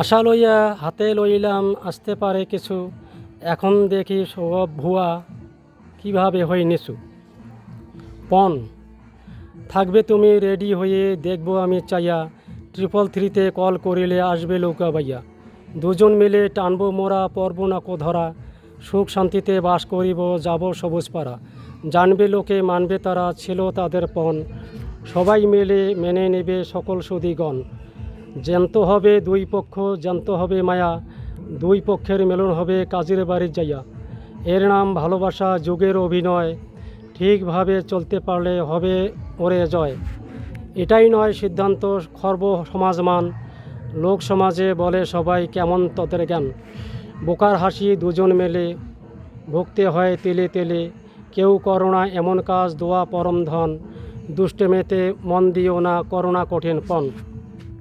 আশা লইয়া হাতে লইলাম আসতে পারে কিছু, এখন দেখি সব ভুয়া কিভাবে হয় নিচু। পণ থাকবে তুমি রেডি হয়ে, দেখব আমি চাইয়া, 333-তে কল করিলে আসবে লৌকা বাইয়া। দুজন মিলে টানবো মোরা, পর্ব না কো ধরা, সুখ শান্তিতে বাস করিব, যাব সবুজ পাড়া। জানবে লোকে মানবে তারা, ছিল তাদের পণ, সবাই মিলে মেনে নেবে সকল সুদীগণ। জ্যান্ত হবে দুই পক্ষ, জ্যান্ত হবে মায়া, দুই পক্ষের মেলন হবে কাজের বাড়ি যাইয়া। এর নাম ভালোবাসা, যুগের অভিনয়, ঠিকভাবে চলতে পারলে হবে ওরে জয়। এটাই নয় সিদ্ধান্ত, খর্ব সমাজমান, লোক সমাজে বলে সবাই কেমন তদের জ্ঞান। বোকার হাসি দুজন মেলে, ভুগতে হয় তেলে তেলে, কেউ করোনা এমন কাজ, দোয়া পরম ধন, দুষ্টমেতে মন দিও না, করোনা কঠিন পণ।